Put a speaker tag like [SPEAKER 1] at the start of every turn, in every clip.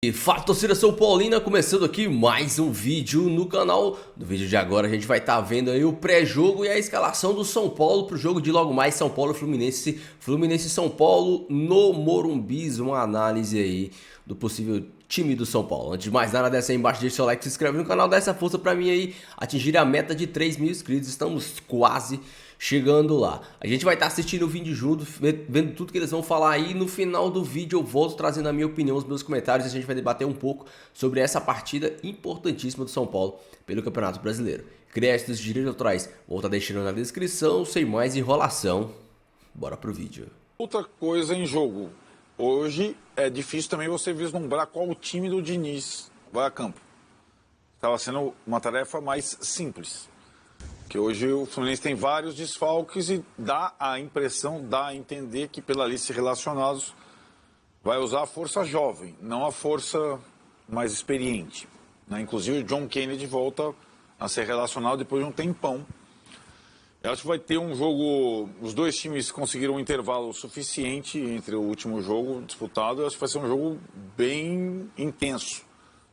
[SPEAKER 1] E fala, torcida São Paulina, começando aqui mais um vídeo no canal. No vídeo de agora a gente vai estar vendo aí o pré-jogo e a escalação do São Paulo para o jogo de logo mais São Paulo e Fluminense. Fluminense e São Paulo no Morumbi, uma análise aí do possível time do São Paulo. Antes de mais nada, desce aí embaixo, deixa seu like, se inscreve no canal, dá essa força pra mim aí, atingir a meta de 3 mil inscritos. Estamos quase chegando lá. A gente vai estar assistindo o vídeo junto, vendo tudo que eles vão falar aí. No final do vídeo eu volto trazendo a minha opinião, os meus comentários, e a gente vai debater um pouco sobre essa partida importantíssima do São Paulo pelo Campeonato Brasileiro. Créditos de direitos autorais, vou estar deixando na descrição. Sem mais enrolação, bora pro vídeo.
[SPEAKER 2] Outra coisa em jogo. Hoje é difícil também você vislumbrar qual o time do Diniz vai a campo. Estava sendo uma tarefa mais simples. Porque hoje o Fluminense tem vários desfalques e dá a impressão, dá a entender que pela lista de relacionados vai usar a força jovem, não a força mais experiente. Inclusive o John Kennedy volta a ser relacionado depois de um tempão. Eu acho que vai ter um jogo. Os dois times conseguiram um intervalo suficiente entre o último jogo disputado. Eu acho que vai ser um jogo bem intenso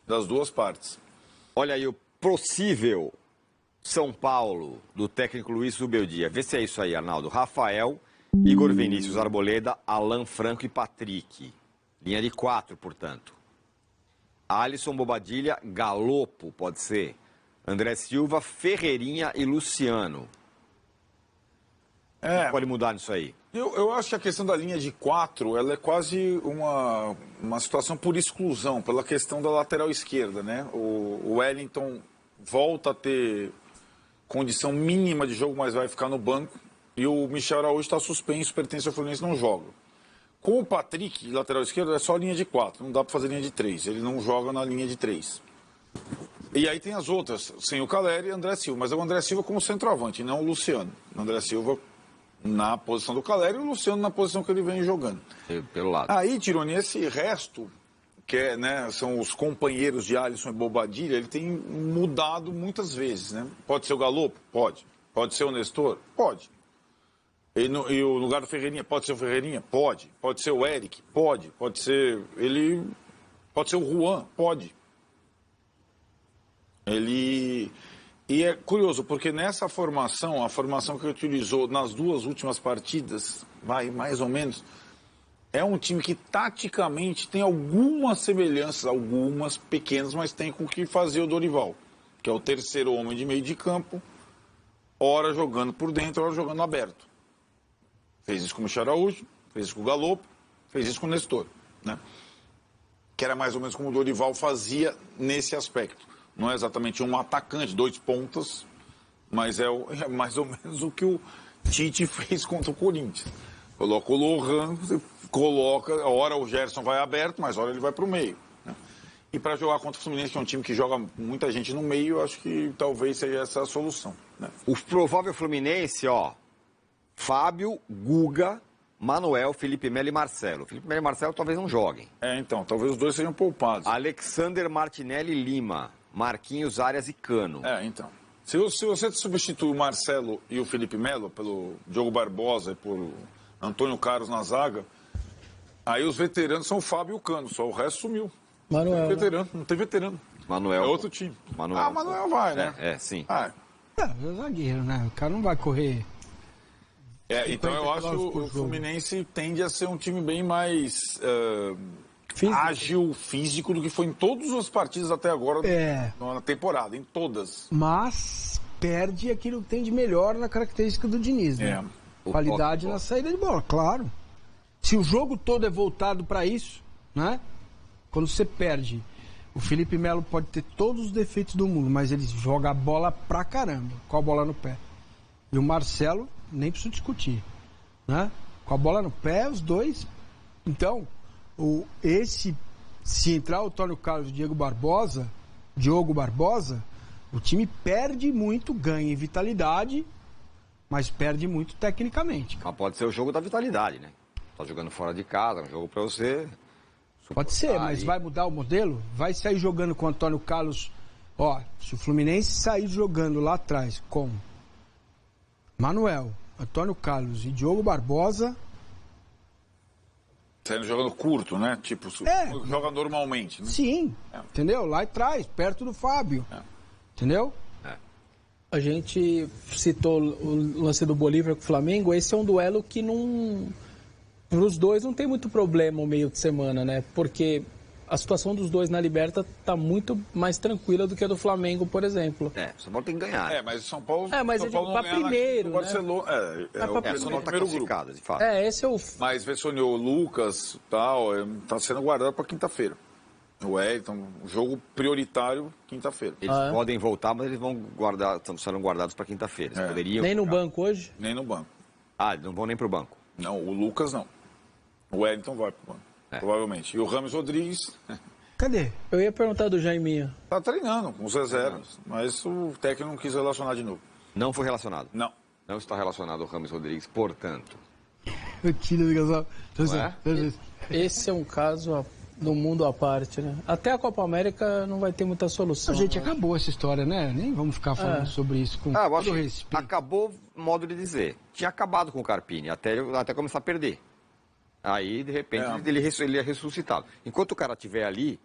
[SPEAKER 2] das duas partes.
[SPEAKER 3] Olha aí o possível São Paulo do técnico Luiz Zubeldia. Vê se é isso aí, Arnaldo. Rafael, Igor Vinícius, Arboleda, Alan Franco e Patrick. Linha de 4, portanto. Alisson, Bobadilha, Galopo, pode ser. André Silva, Ferreirinha e Luciano. Pode mudar nisso aí?
[SPEAKER 2] Eu acho que a questão da linha de 4 ela é quase uma situação por exclusão, pela questão da lateral esquerda, né? O Wellington volta a ter condição mínima de jogo, mas vai ficar no banco. E o Michel Araújo está suspenso, pertence ao Fluminense, não joga. Com o Patrick, lateral esquerdo, é só linha de 4, não dá para fazer linha de 3. Ele não joga na linha de 3. E aí tem as outras, sem o Caleri e André Silva. Mas é o André Silva como centroavante, não o Luciano. O André Silva na posição do Caleri e o Luciano na posição que ele vem jogando.
[SPEAKER 3] Pelo lado.
[SPEAKER 2] Aí, Tironi, esse resto, que é, né, são os companheiros de Alisson e Bobadilha, ele tem mudado muitas vezes, né? Pode ser o Galopo? Pode. Pode ser o Nestor? Pode. E o lugar do Ferreirinha? Pode ser o Ferreirinha? Pode. Pode ser o Eric? Pode. Pode ser ele... Pode ser o Juan? Pode. E é curioso, porque nessa formação, a formação que ele utilizou nas duas últimas partidas, mais ou menos, é um time que taticamente tem algumas semelhanças, algumas pequenas, mas tem com o que fazer o Dorival, que é o terceiro homem de meio de campo, ora jogando por dentro, ora jogando aberto. Fez isso com o Michel Araújo, fez isso com o Galopo, fez isso com o Nestor, né? Que era mais ou menos como o Dorival fazia nesse aspecto. Não é exatamente um atacante, 2 pontas, mas é mais ou menos o que o Tite fez contra o Corinthians. Coloca o Lohan, você coloca, a hora o Gerson vai aberto, mas a hora ele vai para o meio, né? E para jogar contra o Fluminense, que é um time que joga muita gente no meio, eu acho que talvez seja essa a solução, né?
[SPEAKER 3] O provável Fluminense, ó, Fábio, Guga, Manuel, Felipe Melo e Marcelo. Felipe Melo e Marcelo talvez não joguem.
[SPEAKER 2] Então, talvez os dois sejam poupados.
[SPEAKER 3] Alexander, Martinelli e Lima. Marquinhos, Arias e Cano.
[SPEAKER 2] Então. Se você substitui o Marcelo e o Felipe Melo pelo Diogo Barbosa e por Antônio Carlos na zaga, aí os veteranos são o Fábio e o Cano, só o resto sumiu.
[SPEAKER 4] Manuel.
[SPEAKER 2] Não tem veterano.
[SPEAKER 3] Manuel.
[SPEAKER 2] É outro time.
[SPEAKER 3] Manuel.
[SPEAKER 2] Manuel vai, né?
[SPEAKER 3] Sim.
[SPEAKER 4] É zagueiro, né? O cara não vai correr.
[SPEAKER 2] Então eu acho que o Fluminense tende a ser um time bem mais ágil, físico, do que foi em todas as partidas até agora na temporada, em todas.
[SPEAKER 4] Mas perde aquilo que tem de melhor na característica do Diniz, né? Qualidade na saída de bola, claro. Se o jogo todo é voltado para isso, né? Quando você perde, o Felipe Melo pode ter todos os defeitos do mundo, mas ele joga a bola pra caramba, com a bola no pé. E o Marcelo, nem preciso discutir, né? Com a bola no pé, os dois. Então, se entrar o Antônio Carlos e o Diogo Barbosa, o time perde muito, ganha em vitalidade, mas perde muito tecnicamente.
[SPEAKER 3] Mas pode ser o jogo da vitalidade, né? Tá jogando fora de casa, um jogo pra você.
[SPEAKER 4] Pode ser, mas vai mudar o modelo? Vai sair jogando com o Antônio Carlos. Ó, se o Fluminense sair jogando lá atrás com Manuel, Antônio Carlos e Diogo Barbosa,
[SPEAKER 2] Saindo jogando curto, né? Tipo, joga normalmente, né?
[SPEAKER 4] Sim, entendeu? Lá atrás, perto do Fábio. Entendeu?
[SPEAKER 5] A gente citou o lance do Bolívar com o Flamengo. Esse é um duelo que não... Para os dois não tem muito problema o meio de semana, né? Porque a situação dos dois na Liberta tá muito mais tranquila do que a do Flamengo, por exemplo.
[SPEAKER 3] O São Paulo tem que ganhar.
[SPEAKER 2] Mas o São Paulo...
[SPEAKER 5] mas
[SPEAKER 2] São Paulo não
[SPEAKER 5] pra primeiro, né?
[SPEAKER 2] Barcelona,
[SPEAKER 3] O São Paulo tá classificado, de fato.
[SPEAKER 5] Esse é o...
[SPEAKER 2] Mas mencionou o Lucas tal, tá sendo guardado para quinta-feira. O Wellington, jogo prioritário, quinta-feira.
[SPEAKER 3] Eles podem voltar, mas eles vão guardar, serão guardados para quinta-feira. Poderiam
[SPEAKER 5] Nem no banco hoje?
[SPEAKER 2] Nem no banco.
[SPEAKER 3] Eles não vão nem pro banco.
[SPEAKER 2] Não, o Lucas não. O Wellington vai pro banco, provavelmente. E o Rames Rodrigues...
[SPEAKER 4] Cadê?
[SPEAKER 5] Eu ia perguntar do Jaiminha.
[SPEAKER 2] Tá treinando com os reservas, mas o técnico não quis relacionar de novo.
[SPEAKER 3] Não foi relacionado?
[SPEAKER 2] Não.
[SPEAKER 3] Não está relacionado ao Rames Rodrigues, portanto.
[SPEAKER 4] Eu tiro do
[SPEAKER 5] Esse é um caso do mundo à parte, né? Até a Copa América não vai ter muita solução.
[SPEAKER 4] Gente, acabou essa história, né? Nem vamos ficar falando sobre isso com todo respeito.
[SPEAKER 3] Acabou, modo de dizer. Tinha acabado com o Carpini, até começar a perder. Aí, de repente, ele é ressuscitado. Enquanto o cara estiver ali,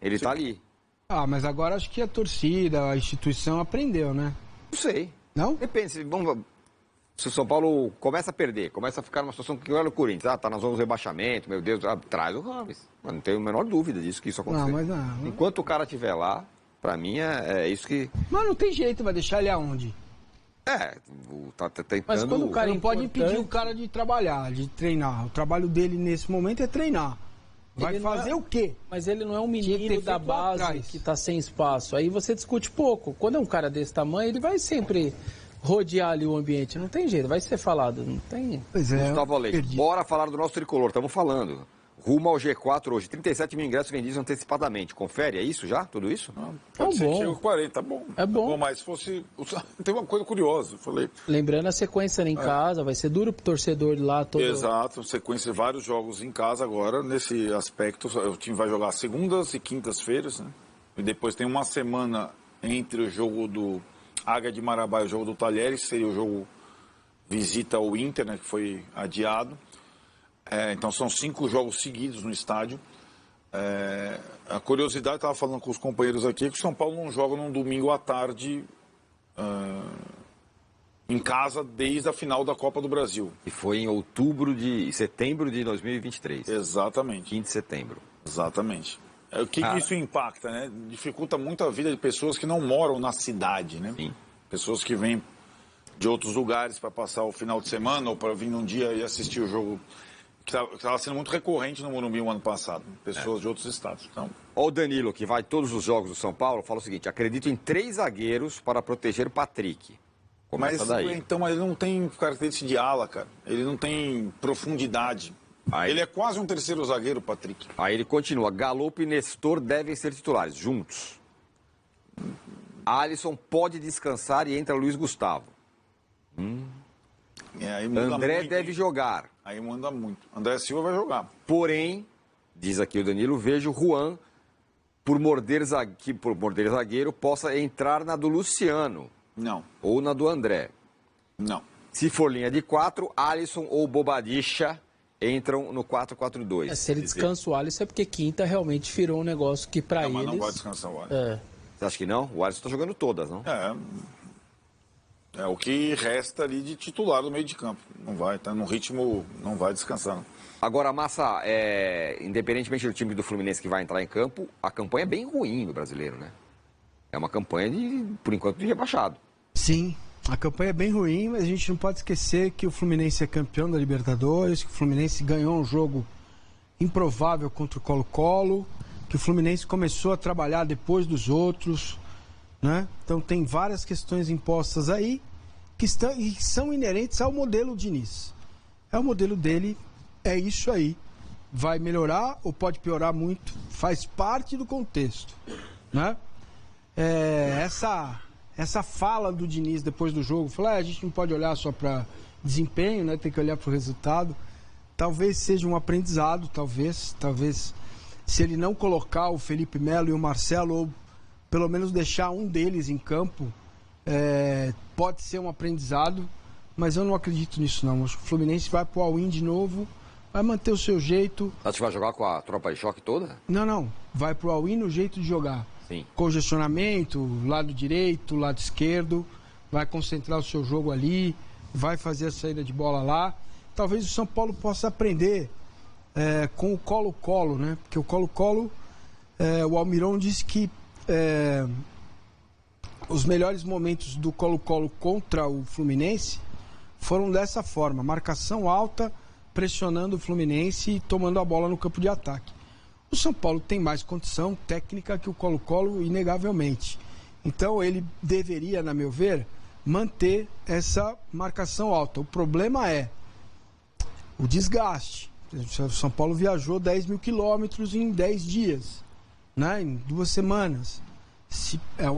[SPEAKER 3] ele está ali.
[SPEAKER 4] Mas agora acho que a torcida, a instituição aprendeu, né?
[SPEAKER 3] Não sei.
[SPEAKER 4] Não?
[SPEAKER 3] Depende. Se o São Paulo começa a perder, começa a ficar numa situação que olha o Corinthians, tá na zona do rebaixamento, meu Deus, traz o Rames. Não tenho a menor dúvida disso, que isso acontece.
[SPEAKER 4] Não.
[SPEAKER 3] Enquanto o cara estiver lá, pra mim é isso que...
[SPEAKER 4] Mas não tem jeito, vai deixar ele aonde?
[SPEAKER 3] Tá tentando...
[SPEAKER 5] Mas quando o cara
[SPEAKER 4] não pode impedir o cara de trabalhar, de treinar. O trabalho dele nesse momento é treinar. Vai fazer o quê?
[SPEAKER 5] Mas ele não é um menino da base que tá sem espaço. Aí você discute pouco. Quando é um cara desse tamanho, ele vai sempre rodear ali o ambiente. Não tem jeito, vai ser falado. Não tem...
[SPEAKER 4] Pois é.
[SPEAKER 3] Gustavo Leite, bora falar do nosso tricolor. Estamos falando. Rumo ao G4 hoje. 37 mil ingressos vendidos antecipadamente. Confere, é isso já? Tudo isso?
[SPEAKER 2] Pode ser, chega com 40, tá bom.
[SPEAKER 5] É bom.
[SPEAKER 2] Mas se fosse... Tem uma coisa curiosa, eu falei...
[SPEAKER 5] Lembrando a sequência em casa, vai ser duro pro torcedor lá todo...
[SPEAKER 2] Exato, sequência de vários jogos em casa agora. Nesse aspecto, o time vai jogar segundas e quintas-feiras, né? E depois tem uma semana entre o jogo do Águia de Marabá e o jogo do Talheres, seria o jogo visita ao Inter, né? Que foi adiado. Então são 5 jogos seguidos no estádio. A curiosidade, estava falando com os companheiros aqui, é que o São Paulo não joga num domingo à tarde em casa desde a final da Copa do Brasil.
[SPEAKER 3] E foi em setembro de 2023.
[SPEAKER 2] Exatamente.
[SPEAKER 3] 15 de setembro.
[SPEAKER 2] Exatamente. O que isso impacta, né? Dificulta muito a vida de pessoas que não moram na cidade, né?
[SPEAKER 3] Sim.
[SPEAKER 2] Pessoas que vêm de outros lugares para passar o final de semana ou para vir num dia e assistir o jogo... que estava sendo muito recorrente no Morumbi o ano passado, pessoas de outros estados. Então...
[SPEAKER 3] O Danilo, que vai todos os jogos do São Paulo, fala o seguinte: acredito em 3 zagueiros para proteger o Patrick. Começa daí.
[SPEAKER 2] Mas ele não tem característica de ala, cara. Ele não tem profundidade. Ele é quase um terceiro zagueiro, Patrick.
[SPEAKER 3] Aí ele continua: Galopo e Nestor devem ser titulares, juntos. Alisson pode descansar e entra Luiz Gustavo. André
[SPEAKER 2] muito,
[SPEAKER 3] deve jogar.
[SPEAKER 2] Aí manda muito. André Silva vai jogar.
[SPEAKER 3] Porém, diz aqui o Danilo, vejo o Juan, por morder zagueiro, possa entrar na do Luciano.
[SPEAKER 2] Não.
[SPEAKER 3] Ou na do André.
[SPEAKER 2] Não.
[SPEAKER 3] Se for linha de 4, Alisson ou Bobadilla entram no 4-4-2.
[SPEAKER 5] Se ele descansa o Alisson é porque quinta realmente virou um negócio que pra eles...
[SPEAKER 2] Mas não vai descansar o Alisson.
[SPEAKER 3] Você acha que não? O Alisson tá jogando todas, não?
[SPEAKER 2] É o que resta ali de titular do meio de campo. Não vai, tá no ritmo, não vai descansar. Não.
[SPEAKER 3] Agora, Massa, independentemente do time do Fluminense que vai entrar em campo, a campanha é bem ruim do brasileiro, né? É uma campanha, por enquanto, de rebaixado.
[SPEAKER 4] Sim, a campanha é bem ruim, mas a gente não pode esquecer que o Fluminense é campeão da Libertadores, que o Fluminense ganhou um jogo improvável contra o Colo-Colo, que o Fluminense começou a trabalhar depois dos outros, né? Então tem várias questões impostas aí que são inerentes ao modelo Diniz. É o modelo dele, é isso aí. Vai melhorar ou pode piorar muito, faz parte do contexto, né? Essa fala do Diniz depois do jogo, falar, a gente não pode olhar só para desempenho, né? Tem que olhar para o resultado. Talvez seja um aprendizado, talvez se ele não colocar o Felipe Melo e o Marcelo, ou pelo menos deixar um deles em campo, pode ser um aprendizado, mas eu não acredito nisso não. Acho que o Fluminense vai pro all-in de novo, vai manter o seu jeito.
[SPEAKER 3] Acho que vai jogar com a tropa de choque toda?
[SPEAKER 4] Não. Vai pro all-in no jeito de jogar.
[SPEAKER 3] Sim.
[SPEAKER 4] Congestionamento, lado direito, lado esquerdo. Vai concentrar o seu jogo ali. Vai fazer a saída de bola lá. Talvez o São Paulo possa aprender com o Colo-Colo, né? Porque o Colo-Colo, o Almiron disse que os melhores momentos do Colo-Colo contra o Fluminense foram dessa forma, marcação alta, pressionando o Fluminense e tomando a bola no campo de ataque. O São Paulo tem mais condição técnica que o Colo-Colo, inegavelmente. Então ele deveria, na meu ver, manter essa marcação alta. O problema é o desgaste. O São Paulo viajou 10 mil quilômetros em 10 dias, né? Em 2 semanas.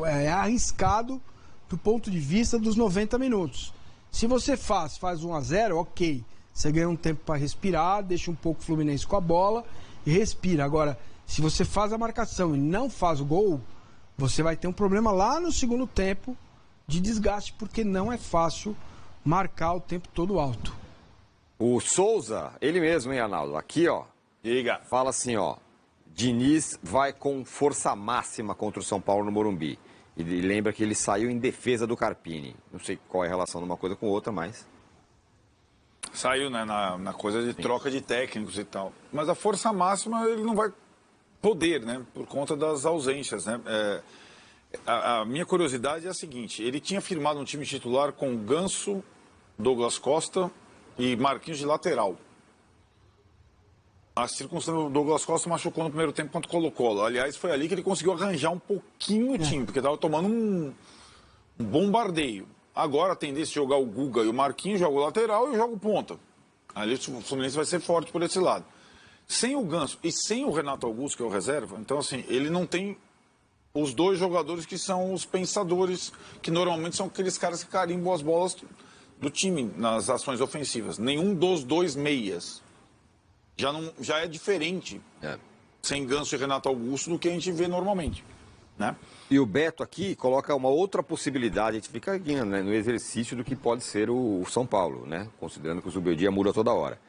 [SPEAKER 4] É arriscado do ponto de vista dos 90 minutos. Se você faz 1-0, ok. Você ganha um tempo para respirar, deixa um pouco o Fluminense com a bola e respira. Agora, se você faz a marcação e não faz o gol, você vai ter um problema lá no segundo tempo de desgaste, porque não é fácil marcar o tempo todo alto.
[SPEAKER 3] O Souza, ele mesmo, hein, Arnaldo? Aqui, ó.
[SPEAKER 2] Diga.
[SPEAKER 3] Fala assim, ó. Diniz vai com força máxima contra o São Paulo no Morumbi. E lembra que ele saiu em defesa do Carpini. Não sei qual é a relação de uma coisa com outra, mas...
[SPEAKER 2] Saiu, né, na coisa de troca de técnicos e tal. Mas a força máxima ele não vai poder, né, por conta das ausências, né. A minha curiosidade é a seguinte, ele tinha firmado um time titular com Ganso, Douglas Costa e Marquinhos de lateral. A circunstância do Douglas Costa machucou no primeiro tempo contra o Colo-Colo. Aliás, foi ali que ele conseguiu arranjar um pouquinho o time, porque estava tomando um bombardeio. Agora a tendência de jogar o Guga e o Marquinhos, joga o lateral e joga o ponta. Ali o Fluminense vai ser forte por esse lado. Sem o Ganso e sem o Renato Augusto, que é o reserva, então assim, ele não tem os dois jogadores que são os pensadores, que normalmente são aqueles caras que carimbam as bolas do time nas ações ofensivas. Nenhum dos dois meias. Já é diferente sem Ganso e Renato Augusto do que a gente vê normalmente, né?
[SPEAKER 3] E o Beto aqui coloca uma outra possibilidade, a gente fica aqui, né, no exercício do que pode ser o São Paulo, né? Considerando que o Zubeldia muda toda hora.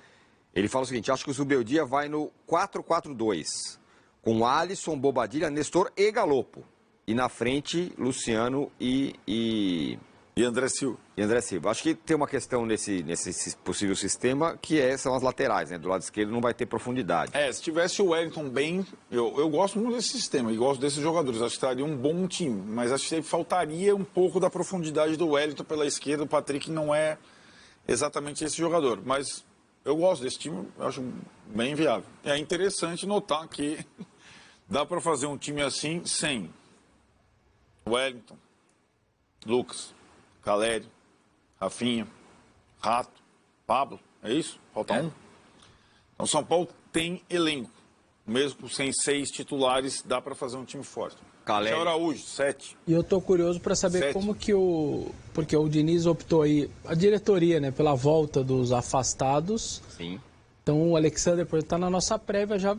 [SPEAKER 3] Ele fala o seguinte, acho que o Zubeldia vai no 4-4-2, com Alisson, Bobadilha, Nestor e Galopo. E na frente, Luciano e
[SPEAKER 2] André Silva.
[SPEAKER 3] Acho que tem uma questão nesse possível sistema que são as laterais, né? Do lado esquerdo não vai ter profundidade.
[SPEAKER 2] Se tivesse o Wellington bem, eu gosto muito desse sistema e gosto desses jogadores. Acho que estaria um bom time, mas acho que faltaria um pouco da profundidade do Wellington pela esquerda. O Patrick não é exatamente esse jogador, mas eu gosto desse time, eu acho bem viável. É interessante notar que dá para fazer um time assim sem Wellington, Lucas, Calério, Rafinha, Rato, Pablo, é isso? Falta um? Então São Paulo tem elenco. Mesmo sem 6 titulares, dá para fazer um time forte.
[SPEAKER 3] Calério.
[SPEAKER 2] Araújo, 7.
[SPEAKER 5] E eu tô curioso para saber
[SPEAKER 2] 7.
[SPEAKER 5] como que porque o Diniz optou aí, a diretoria, né, pela volta dos afastados.
[SPEAKER 3] Sim.
[SPEAKER 5] Então o Alexander, por exemplo, tá na nossa prévia já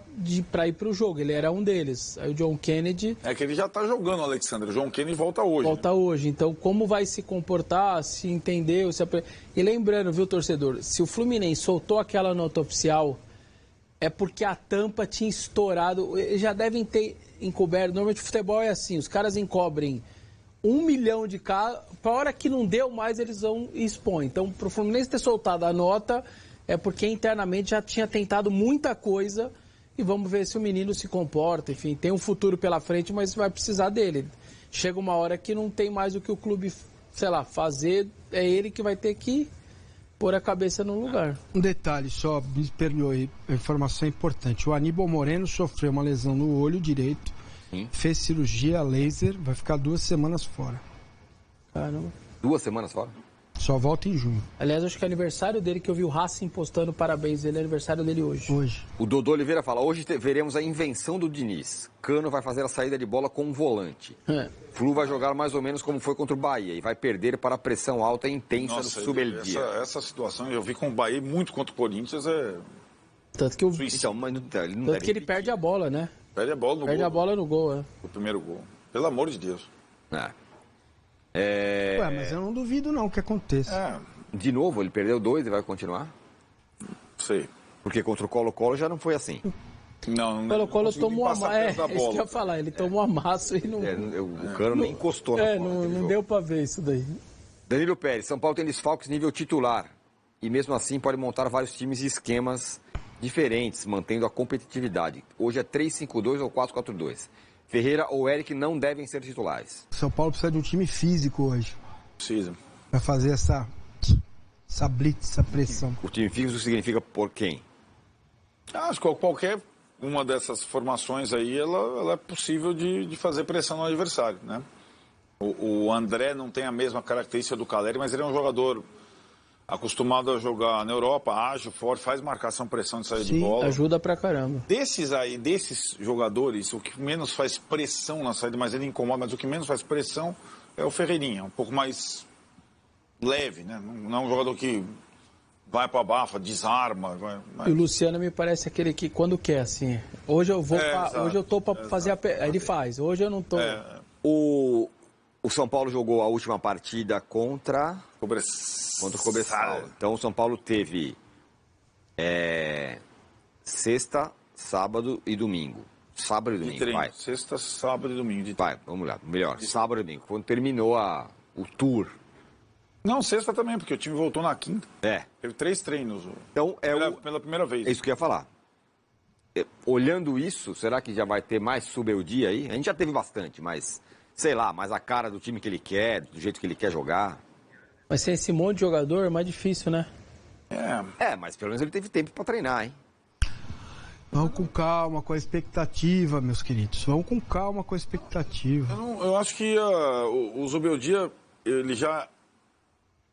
[SPEAKER 5] para ir para o jogo, ele era um deles. Aí o John Kennedy...
[SPEAKER 2] É que ele já tá jogando, o Alexander. O John Kennedy volta hoje.
[SPEAKER 5] Volta hoje. Então como vai se comportar, se entendeu, se... E lembrando, viu, torcedor, se o Fluminense soltou aquela nota oficial, é porque a tampa tinha estourado. Eles já devem ter encoberto. Normalmente o futebol é assim, os caras encobrem 1 milhão de casos, para a hora que não deu mais eles vão e expõem. Então pro Fluminense ter soltado a nota... é porque internamente já tinha tentado muita coisa e vamos ver se o menino se comporta. Enfim, tem um futuro pela frente, mas vai precisar dele. Chega uma hora que não tem mais o que o clube, sei lá, fazer. É ele que vai ter que pôr a cabeça no lugar.
[SPEAKER 4] Um detalhe só, me perdoe, a informação é importante. O Aníbal Moreno sofreu uma lesão no olho direito, fez cirurgia laser, vai ficar 2 semanas fora.
[SPEAKER 5] Caramba.
[SPEAKER 3] 2 semanas fora?
[SPEAKER 4] Só volta em junho.
[SPEAKER 5] Aliás, acho que é aniversário dele, que eu vi o Racing postando parabéns dele, é aniversário dele hoje.
[SPEAKER 3] O Dodô Oliveira fala, hoje veremos a invenção do Diniz. Cano vai fazer a saída de bola com um volante. Flu vai jogar mais ou menos como foi contra o Bahia e vai perder para a pressão alta e intensa do Zubeldia.
[SPEAKER 2] Essa situação eu vi com o Bahia muito contra o Corinthians,
[SPEAKER 5] Tanto que o
[SPEAKER 3] Suíção, mas não, ele não
[SPEAKER 5] tanto que ele perde a bola, né?
[SPEAKER 2] Perde a bola no gol.
[SPEAKER 5] Perde a bola no gol,
[SPEAKER 2] O primeiro gol. Pelo amor de Deus.
[SPEAKER 4] Ué, mas eu não duvido não que aconteça.
[SPEAKER 3] De novo, ele perdeu 2 e vai continuar?
[SPEAKER 2] Sei.
[SPEAKER 3] Porque contra o Colo-Colo já não foi assim.
[SPEAKER 2] Não,
[SPEAKER 5] O Colo-Colo tomou
[SPEAKER 2] isso
[SPEAKER 5] que eu ia falar, ele tomou amasso e não...
[SPEAKER 3] O Cano nem encostou na bola.
[SPEAKER 5] Não deu pra ver isso daí.
[SPEAKER 3] Danilo Pérez, São Paulo tem desfalques nível titular. E mesmo assim pode montar vários times e esquemas diferentes, mantendo a competitividade. Hoje é 3-5-2 ou 4-4-2. Ferreira ou Eric não devem ser titulares.
[SPEAKER 4] O São Paulo precisa de um time físico hoje.
[SPEAKER 2] Precisa.
[SPEAKER 4] Pra fazer essa blitz, essa pressão.
[SPEAKER 3] O time físico significa por quem?
[SPEAKER 2] Acho que qualquer uma dessas formações aí, ela é possível de fazer pressão no adversário, né? O André não tem a mesma característica do Caleri, mas ele é um jogador acostumado a jogar na Europa, ágil, forte, faz marcação, pressão de saída de bola.
[SPEAKER 5] Ajuda pra caramba.
[SPEAKER 2] Desses jogadores, o que menos faz pressão na saída, mas ele incomoda, mas o que menos faz pressão é o Ferreirinha, um pouco mais leve, né? Não é um jogador que vai pra bafa, desarma.
[SPEAKER 5] E o Luciano me parece aquele que quando quer, assim, hoje eu vou, hoje eu tô pra fazer aí ele faz, hoje eu não tô.
[SPEAKER 3] O São Paulo jogou a última partida contra o Cobressal. Então o São Paulo teve sexta, sábado e domingo. Sábado e domingo, vai.
[SPEAKER 2] Sexta, sábado e domingo.
[SPEAKER 3] Vai, vamos lá, melhor. Sábado e domingo, quando terminou o tour.
[SPEAKER 2] Não, sexta também, porque o time voltou na quinta. Teve 3 treinos.
[SPEAKER 3] Então
[SPEAKER 2] pela primeira vez.
[SPEAKER 3] É isso que eu ia falar. Olhando isso, será que já vai ter mais Subeldia aí? A gente já teve bastante, mas... sei lá, mais a cara do time que ele quer, do jeito que ele quer jogar.
[SPEAKER 5] Mas sem esse monte de jogador é mais difícil, né?
[SPEAKER 3] Mas pelo menos ele teve tempo pra treinar, hein?
[SPEAKER 4] Vamos com calma, com a expectativa, meus queridos. Vamos com calma, com a expectativa.
[SPEAKER 2] Eu acho que o Zubeldia, ele já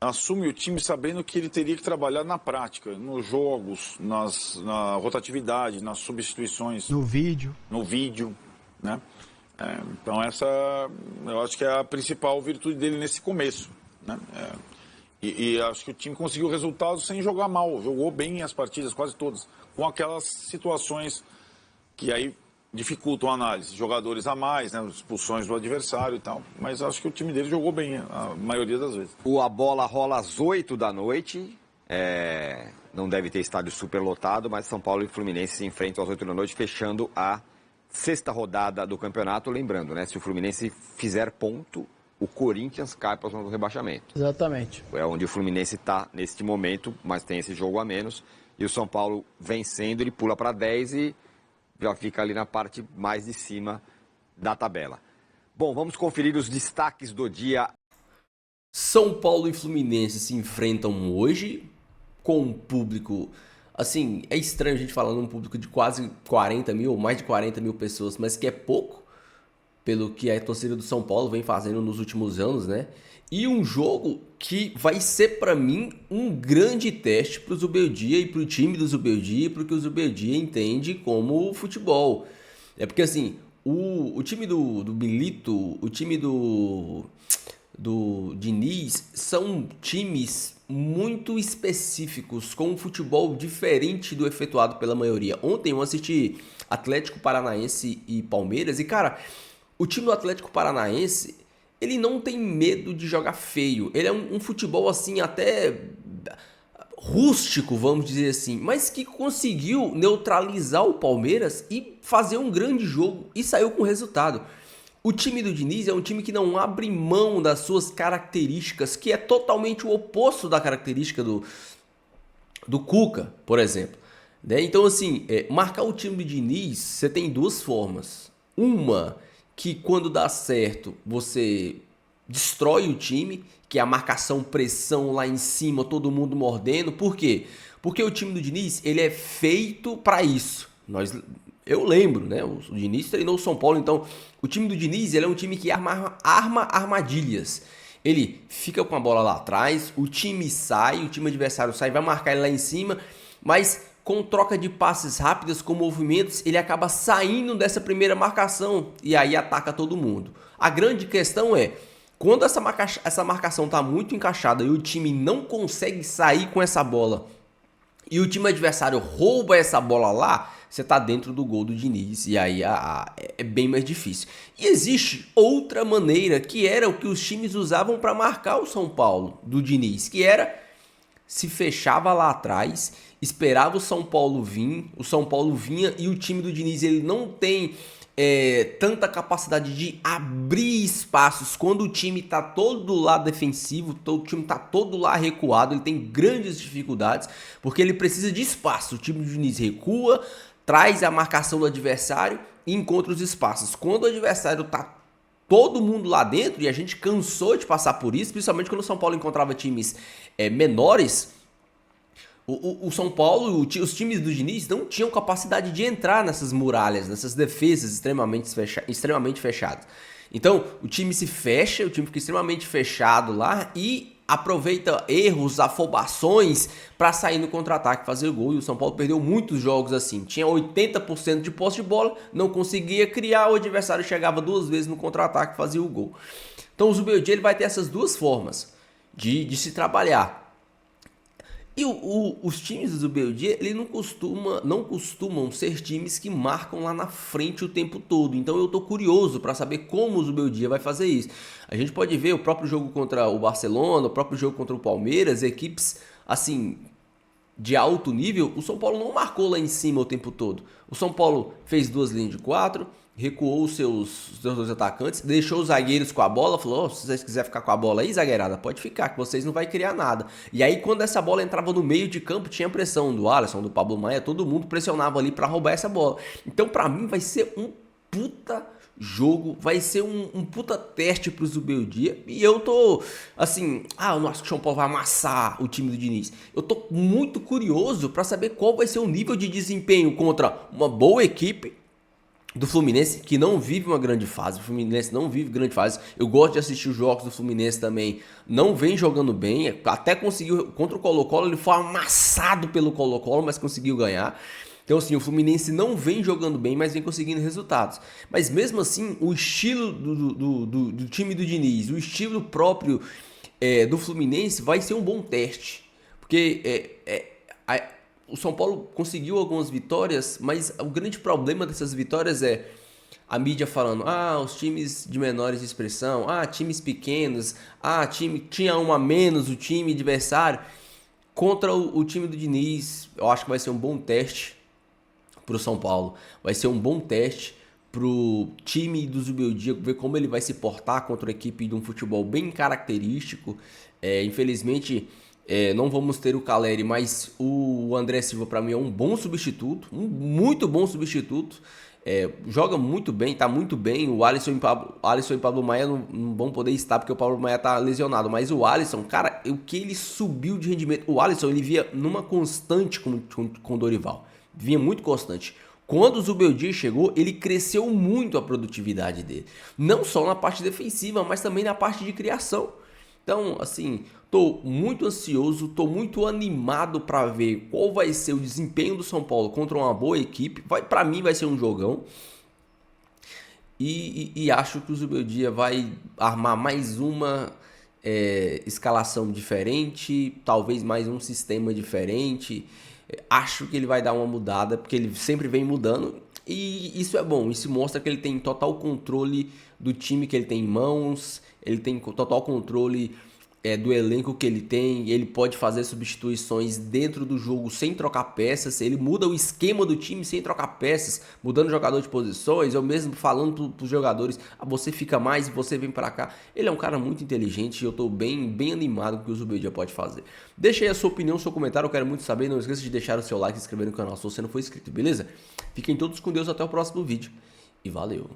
[SPEAKER 2] assume o time sabendo que ele teria que trabalhar na prática, nos jogos, na rotatividade, nas substituições.
[SPEAKER 4] No vídeo,
[SPEAKER 2] né? Então eu acho que é a principal virtude dele nesse começo, né? E acho que o time conseguiu resultados sem jogar mal, jogou bem as partidas, quase todas, com aquelas situações que aí dificultam a análise, jogadores a mais, né, expulsões do adversário e tal, mas acho que o time dele jogou bem a maioria das vezes.
[SPEAKER 3] A bola rola às 8 da noite, não deve ter estádio superlotado, mas São Paulo e Fluminense se enfrentam às 8 da noite, fechando a sexta rodada do campeonato, lembrando, né? Se o Fluminense fizer ponto, o Corinthians cai para a zona do rebaixamento.
[SPEAKER 5] Exatamente.
[SPEAKER 3] É onde o Fluminense está neste momento, mas tem esse jogo a menos. E o São Paulo vencendo, ele pula para 10 e já fica ali na parte mais de cima da tabela. Bom, vamos conferir os destaques do dia.
[SPEAKER 1] São Paulo e Fluminense se enfrentam hoje com um público... assim, é estranho a gente falar num público de quase 40 mil, ou mais de 40 mil pessoas, mas que é pouco, pelo que a torcida do São Paulo vem fazendo nos últimos anos, né? E um jogo que vai ser, para mim, um grande teste para o Zubeldia e para o time do Zubeldia e para o que o Zubeldia entende como futebol. É porque, assim, o time do Milito, o time do Diniz, são times muito específicos, com um futebol diferente do efetuado pela maioria. Ontem eu assisti Atlético Paranaense e Palmeiras e, cara, o time do Atlético Paranaense, ele não tem medo de jogar feio. Ele é um futebol, assim, até rústico, vamos dizer assim, mas que conseguiu neutralizar o Palmeiras e fazer um grande jogo e saiu com resultado. O time do Diniz é um time que não abre mão das suas características, que é totalmente o oposto da característica do Cuca, por exemplo. Né? Então, assim, marcar o time do Diniz, você tem duas formas. Uma, que quando dá certo, você destrói o time, que é a marcação, pressão lá em cima, todo mundo mordendo. Por quê? Porque o time do Diniz, ele é feito para isso. Eu lembro, né? O Diniz treinou o São Paulo, então o time do Diniz, ele é um time que arma armadilhas. Ele fica com a bola lá atrás, o time adversário sai, vai marcar ele lá em cima, mas com troca de passes rápidas, com movimentos, ele acaba saindo dessa primeira marcação e aí ataca todo mundo. A grande questão é, quando essa marcação está muito encaixada e o time não consegue sair com essa bola e o time adversário rouba essa bola lá, você está dentro do gol do Diniz e aí é bem mais difícil. E existe outra maneira, que era o que os times usavam para marcar o São Paulo do Diniz, que era se fechava lá atrás, esperava o São Paulo vir, o São Paulo vinha e o time do Diniz ele não tem tanta capacidade de abrir espaços quando o time tá todo lá defensivo, o time tá todo lá recuado, ele tem grandes dificuldades, porque ele precisa de espaço. O time do Diniz recua, traz a marcação do adversário e encontra os espaços. Quando o adversário tá todo mundo lá dentro, e a gente cansou de passar por isso, principalmente quando o São Paulo encontrava times menores, o São Paulo, os times do Diniz não tinham capacidade de entrar nessas muralhas, nessas defesas extremamente fechadas. Então, o time se fecha, o time fica extremamente fechado lá e aproveita erros, afobações para sair no contra-ataque, fazer gol. E o São Paulo perdeu muitos jogos assim. Tinha 80% de posse de bola, não conseguia criar, o adversário chegava 2 vezes no contra-ataque e fazia o gol. Então, o Zubeldia ele vai ter essas 2 formas de se trabalhar. E os times do Zubeldia, ele não costumam ser times que marcam lá na frente o tempo todo. Então eu tô curioso para saber como o Zubeldia vai fazer isso. A gente pode ver o próprio jogo contra o Barcelona, o próprio jogo contra o Palmeiras, equipes assim de alto nível. O São Paulo não marcou lá em cima o tempo todo. O São Paulo fez 2 linhas de 4, recuou os seus 2 atacantes, deixou os zagueiros com a bola, falou, se vocês quiserem ficar com a bola aí, zagueirada, pode ficar, que vocês não vai criar nada. E aí quando essa bola entrava no meio de campo, tinha pressão do Alisson, do Pablo Maia, todo mundo pressionava ali pra roubar essa bola. Então pra mim vai ser um puta jogo, vai ser um puta teste pro Zubeldia, e eu tô assim, eu não acho que o São Paulo vai amassar o time do Diniz. Eu tô muito curioso pra saber qual vai ser o nível de desempenho contra uma boa equipe do Fluminense, que não vive uma grande fase. O Fluminense não vive grande fase. Eu gosto de assistir os jogos do Fluminense também. Não vem jogando bem. Até conseguiu, contra o Colo-Colo, ele foi amassado pelo Colo-Colo, mas conseguiu ganhar. Então assim, o Fluminense não vem jogando bem, mas vem conseguindo resultados. Mas mesmo assim, o estilo do time do Diniz, o estilo próprio do Fluminense vai ser um bom teste. Porque o São Paulo conseguiu algumas vitórias, mas o grande problema dessas vitórias é a mídia falando, os times de menores de expressão, times pequenos, time tinha um a menos, o time adversário. Contra o time do Diniz, eu acho que vai ser um bom teste pro São Paulo. Vai ser um bom teste pro time do Zubeldia, ver como ele vai se portar contra uma equipe de um futebol bem característico. Infelizmente, não vamos ter o Caleri, mas o André Silva para mim é um bom substituto, um muito bom substituto. Joga muito bem, tá muito bem. O Alisson e Pablo Maia não vão poder estar porque o Pablo Maia tá lesionado, mas o Alisson, cara, o que ele subiu de rendimento. O Alisson ele via numa constante com o Dorival, vinha muito constante. Quando o Zubeldia chegou, ele cresceu muito a produtividade dele, não só na parte defensiva, mas também na parte de criação. Então, assim, tô muito ansioso, tô muito animado para ver qual vai ser o desempenho do São Paulo contra uma boa equipe. Para mim vai ser um jogão. E acho que o Zubeldia vai armar mais uma escalação diferente, talvez mais um sistema diferente. Acho que ele vai dar uma mudada, porque ele sempre vem mudando. E isso é bom, isso mostra que ele tem total controle do time que ele tem em mãos, ele tem total controle do elenco que ele tem, ele pode fazer substituições dentro do jogo sem trocar peças, ele muda o esquema do time sem trocar peças, mudando jogador de posições, ou mesmo falando para os jogadores, você fica mais e você vem para cá. Ele é um cara muito inteligente e eu estou bem animado com o que o Zubeldia pode fazer. Deixa aí a sua opinião, seu comentário, eu quero muito saber, não esqueça de deixar o seu like e se inscrever no canal se você não for inscrito, beleza? Fiquem todos com Deus, até o próximo vídeo e valeu!